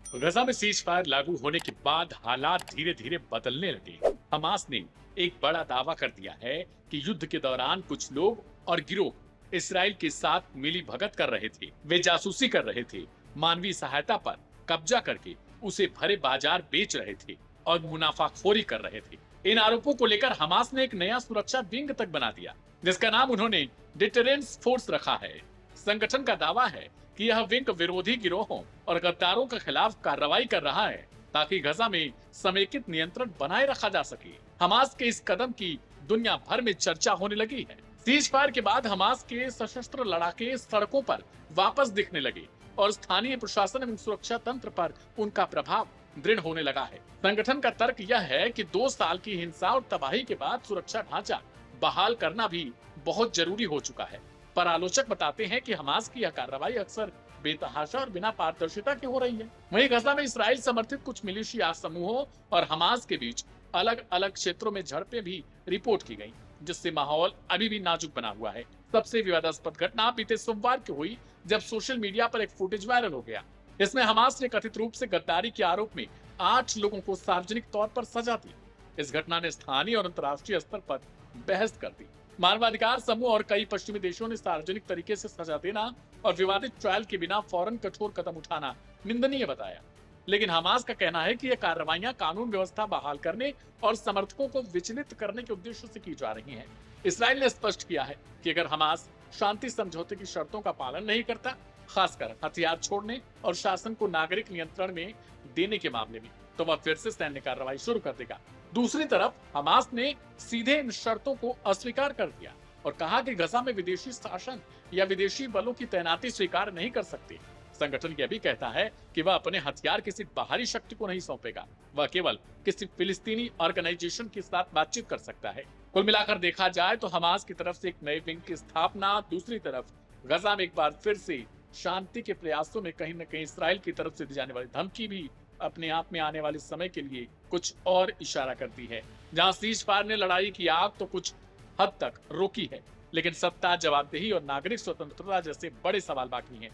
गजा में cease fire लागू होने के बाद हालात धीरे धीरे बदलने लगे। हमास ने एक बड़ा दावा कर दिया है कि युद्ध के दौरान कुछ लोग और गिरोह इसराइल के साथ मिली भगत कर रहे थे। वे जासूसी कर रहे थे, मानवीय सहायता पर कब्जा करके उसे भरे बाजार बेच रहे थे और मुनाफाखोरी कर रहे थे। इन आरोपों को लेकर हमास ने एक नया सुरक्षा विंग तक बना दिया, जिसका नाम उन्होंने डिटरेंस फोर्स रखा है। संगठन का दावा है कि यह विंग विरोधी गिरोहों और गद्दारों के खिलाफ कार्रवाई कर रहा है ताकि गजा में समेकित नियंत्रण बनाए रखा जा सके। हमास के इस कदम की दुनिया भर में चर्चा होने लगी है। सीज फायर के बाद हमास के सशस्त्र लड़ाके सड़कों पर वापस दिखने लगे और स्थानीय प्रशासन एवं सुरक्षा तंत्र पर उनका प्रभाव दृढ़ होने लगा है। संगठन का तर्क यह है कि 2 साल की हिंसा और तबाही के बाद सुरक्षा ढांचा बहाल करना भी बहुत जरूरी हो चुका है। पर आलोचक बताते हैं कि हमास की यह कार्रवाई अक्सर बेतहाशा और बिना पारदर्शिता की हो रही है। वहीं गजा में इसराइल समर्थित कुछ मिलिशिया समूहों और हमास के बीच अलग अलग क्षेत्रों में झड़पें भी रिपोर्ट की गई, जिससे माहौल अभी भी नाजुक बना हुआ है। सबसे विवादास्पद घटना बीते सोमवार की हुई, जब सोशल मीडिया पर एक फुटेज वायरल हो गया। इसमें हमास ने कथित रूप से गद्दारी के आरोप में 8 लोगों को सार्वजनिक तौर पर सजा दी। इस घटना ने स्थानीय और अंतर्राष्ट्रीय स्तर पर बहस कर दी। मानवाधिकार समूह और कई पश्चिमी देशों ने सार्वजनिक तरीके से सजा देना और विवादित ट्रायल के बिना फौरन कठोर कदम उठाना निंदनीय बताया। लेकिन हमास का कहना है कि यह कार्रवाइयां कानून व्यवस्था बहाल करने और समर्थकों को विचलित करने के उद्देश्य से की जा रही हैं। इसराइल ने स्पष्ट किया है कि अगर हमास शांति समझौते की शर्तों का पालन नहीं करता, खासकर हथियार छोड़ने और शासन को नागरिक नियंत्रण में देने के मामले में, तो वह फिर से सैन्य कार्रवाई शुरू कर देगा। दूसरी तरफ हमास ने सीधे इन शर्तों को अस्वीकार कर दिया और कहा कि गजा में विदेशी शासन या विदेशी बलों की तैनाती स्वीकार नहीं कर सकते। संगठन यह भी कहता है कि वह अपने हथियार किसी बाहरी शक्ति को नहीं सौंपेगा, वह केवल किसी फिलिस्तीनी ऑर्गेनाइजेशन के साथ बातचीत कर सकता है। कुल मिलाकर देखा जाए तो हमास की तरफ से एक नए विंग की स्थापना, दूसरी तरफ गजा में एक बार फिर से शांति के प्रयासों में कहीं न कहीं इसराइल की तरफ से दी जाने वाली धमकी भी अपने आप में आने वाले समय के लिए कुछ और इशारा करती है। जहां सीज फायर ने लड़ाई की आग तो कुछ हद तक रोकी है, लेकिन सत्ता, जवाबदेही और नागरिक स्वतंत्रता जैसे बड़े सवाल बाकी हैं।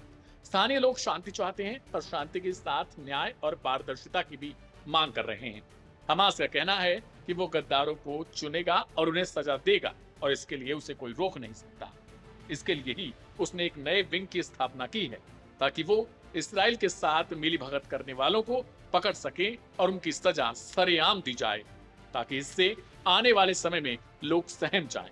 स्थानीय लोग शांति चाहते हैं और शांति के साथ न्याय और पारदर्शिता की भी मांग कर रहे हैं। हमास का कहना है कि वो गद्दारों को चुनेगा और उन्हें सजा देगा और इसके लिए उसे कोई रोक नहीं सकता। इसके लिए ही उसने एक नए विंग की स्थापना की है ताकि वो इसराइल के साथ मिलीभगत करने वालों को पकड़ सके और उनकी सजा सरेआम दी जाए, ताकि इससे आने वाले समय में लोग सहम जाएं।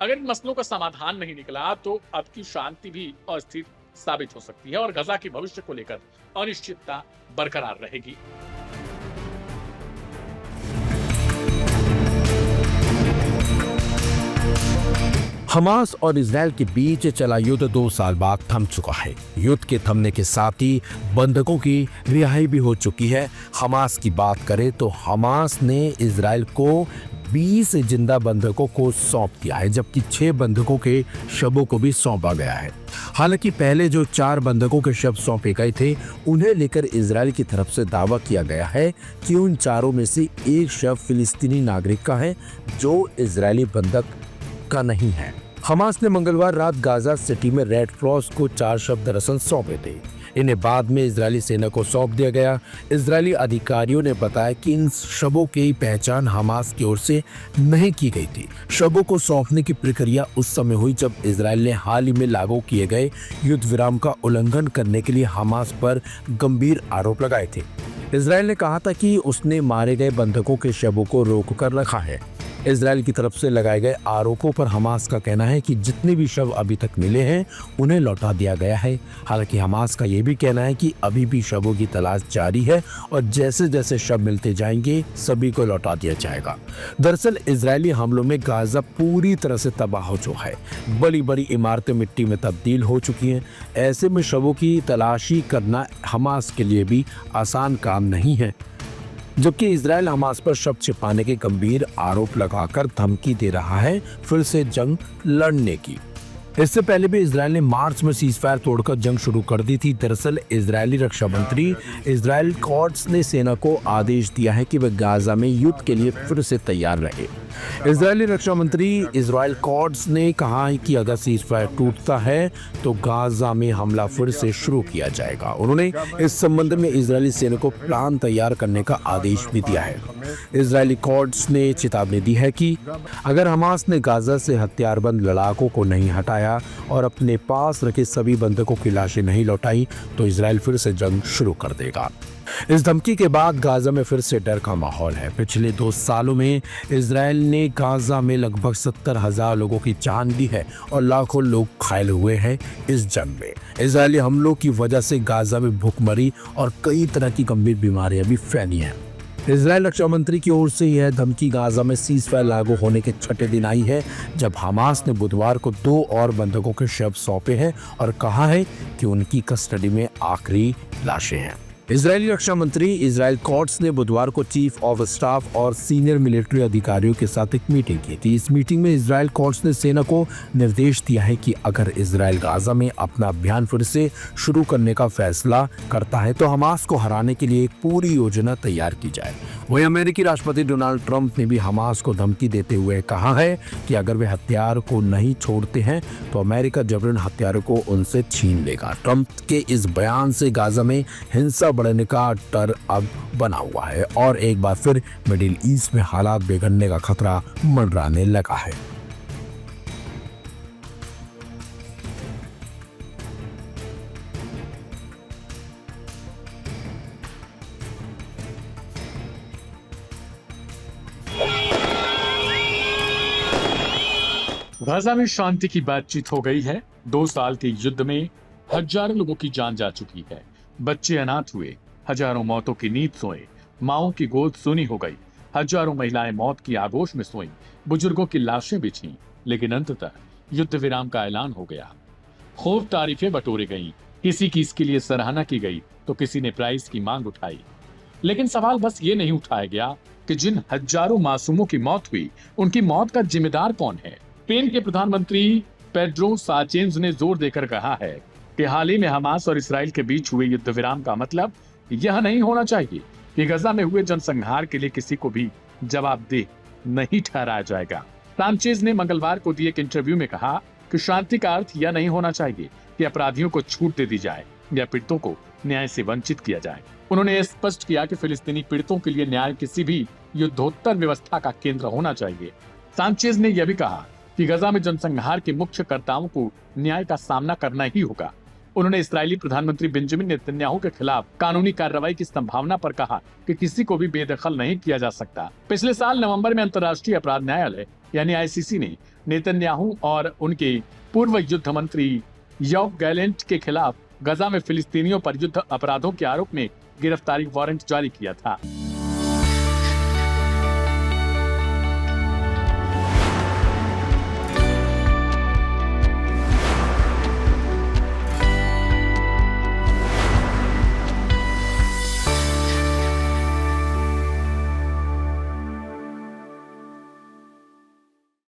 अगर इन मसलों का समाधान नहीं निकला तो अब की शांति भी अस्थिर साबित हो सकती है और गजा के भविष्य को लेकर अनिश्चितता बरकरार रहेगी। हमास और इजराइल के बीच चला युद्ध 2 साल बाद थम चुका है। युद्ध के थमने के साथ ही बंधकों की रिहाई भी हो चुकी है। हमास की बात करें तो हमास ने इजराइल को 20 जिंदा बंधकों को सौंप दिया है, जबकि 6 बंधकों के शवों को भी सौंपा गया है। हालांकि पहले जो 4 बंधकों के शव सौंपे गए थे, उन्हें लेकर इजराइल की तरफ से दावा किया गया है कि उन चारों में से एक शव फिलिस्तीनी नागरिक का है जो इजरायली बंधक का नहीं है। हमास ने मंगलवार रात गाजा सिटी में रेड क्रॉस को 4 शव दरअसल सौंपे थे। इन्हें बाद में इजरायली सेना को सौंप दिया गया। इजरायली अधिकारियों ने बताया कि इन शवों की पहचान हमास की ओर से नहीं की गई थी। शवों को सौंपने की प्रक्रिया उस समय हुई जब इजरायल ने हाल ही में लागू किए गए युद्ध विराम का उल्लंघन करने के लिए हमास पर गंभीर आरोप लगाए थे। इजरायल ने कहा था कि उसने मारे गए बंधकों के शवों को रोक कर रखा है। इजरायल की तरफ से लगाए गए आरोपों पर हमास का कहना है कि जितने भी शव अभी तक मिले हैं उन्हें लौटा दिया गया है। हालांकि हमास का यह भी कहना है कि अभी भी शवों की तलाश जारी है और जैसे जैसे शव मिलते जाएंगे सभी को लौटा दिया जाएगा। दरअसल इजरायली हमलों में गाजा पूरी तरह से तबाह हो चुका है। बड़ी बड़ी इमारतें मिट्टी में तब्दील हो चुकी हैं। ऐसे में शवों की तलाशी करना हमास के लिए भी आसान काम नहीं है, जबकि इजरायल हमास पर शव छिपाने के गंभीर आरोप लगाकर धमकी दे रहा है फिर से जंग लड़ने की। इससे पहले भी इसराइल ने मार्च में सीजफायर तोड़कर जंग शुरू कर दी थी। दरअसल इजरायली रक्षा मंत्री इजराइल कॉट्स ने सेना को आदेश दिया है कि वे गाजा में युद्ध के लिए फिर से तैयार रहे। इजरायली रक्षा मंत्री इजराइल कॉट्स ने कहा है कि अगर सीजफायर टूटता है तो गाजा में हमला फिर से शुरू किया जाएगा। उन्होंने इस संबंध में इजरायली सेना को प्लान तैयार करने का आदेश भी दिया है। इजरायली कॉट्स ने चेतावनी दी है कि अगर हमास ने गाजा से हथियारबंद लड़ाकों को नहीं हटाया और अपने पास रखे सभी बंधकों की लाशें नहीं लौटाई तो इजराइल फिर से जंग शुरू कर देगा। इस धमकी के बाद गाजा में फिर से डर का माहौल है। पिछले 2 सालों में इजराइल ने गाजा में लगभग 70,000 लोगों की जान ली है और लाखों लोग घायल हुए हैं। इस जंग में इजरायली हमलों की वजह से गाजा में भूखमरी और कई तरह की गंभीर बीमारियां भी फैली हैं। इजरायल रक्षा मंत्री की ओर से यह धमकी गाजा में सीजफायर लागू होने के 6ठे दिन आई है, जब हमास ने बुधवार को 2 और बंधकों के शव सौंपे हैं और कहा है कि उनकी कस्टडी में आखिरी लाशें हैं। इजरायली रक्षा मंत्री इजराइल कॉट्स ने बुधवार को चीफ ऑफ स्टाफ और सीनियर मिलिट्री अधिकारियों के साथ एक मीटिंग की थी। इस मीटिंग में इजराइल कॉट्स ने सेना को निर्देश दिया है कि अगर इजराइल गाजा में अपना अभियान फिर से शुरू करने का फैसला करता है तो हमास को हराने के लिए एक पूरी योजना तैयार की जाए। वहीं अमेरिकी राष्ट्रपति डोनाल्ड ट्रंप ने भी हमास को धमकी देते हुए कहा है कि अगर वे हथियार को नहीं छोड़ते हैं तो अमेरिका जबरन हथियारों को उनसे छीन लेगा। ट्रंप के इस बयान से गाजा में हिंसा बढ़ने का डर अब बना हुआ है और एक बार फिर मिडिल ईस्ट में हालात बिगड़ने का खतरा मंडराने लगा है। गाजा में शांति की बातचीत हो गई है। 2 साल के युद्ध में हजारों लोगों की जान जा चुकी है। बच्चे अनाथ हुए, हजारों मौतों की नींद सोए, माओं की गोद सुनी हो गई, हजारों महिलाएं मौत की आगोश में सोईं, बुजुर्गों की लाशें बिछीं, लेकिन अंततः युद्ध विराम का ऐलान हो गया। खूब तारीफें बटोरी गईं, किसी की इसके लिए सराहना की गई तो किसी ने प्राइज की मांग उठाई। लेकिन सवाल बस ये नहीं उठाया गया कि जिन हजारों मासूमों की मौत हुई, उनकी मौत का जिम्मेदार कौन है। स्पेन के प्रधानमंत्री पेड्रो साचेंज ने जोर देकर कहा है कि हाल ही में हमास और इसराइल के बीच हुए युद्ध विराम का मतलब यह नहीं होना चाहिए कि गजा में हुए जनसंहार के लिए किसी को भी जवाबदेह नहीं ठहराया जाएगा। सांचेज ने मंगलवार को दिए एक इंटरव्यू में कहा कि शांति का अर्थ यह नहीं होना चाहिए कि अपराधियों को छूट दे दी जाए या पीड़ितों को न्याय से वंचित किया जाए। उन्होंने स्पष्ट किया कि फिलिस्तीनी पीड़ितों के लिए न्याय किसी भी युद्धोत्तर व्यवस्था का केंद्र होना चाहिए। सांचेज ने यह भी कहा कि गजा में जनसंहार के मुख्य कर्ताओं को न्याय का सामना करना ही होगा। उन्होंने इस्राएली प्रधानमंत्री बेंजामिन नेतन्याहू के खिलाफ कानूनी कार्रवाई की संभावना पर कहा कि किसी को भी बेदखल नहीं किया जा सकता। पिछले साल नवंबर में अंतर्राष्ट्रीय अपराध न्यायालय यानी आईसीसी ने नेतन्याहू और उनके पूर्व युद्ध मंत्री योव गैलेंट के खिलाफ गजा में फिलिस्तीनियों पर युद्ध अपराधों के आरोप में गिरफ्तारी वारंट जारी किया था।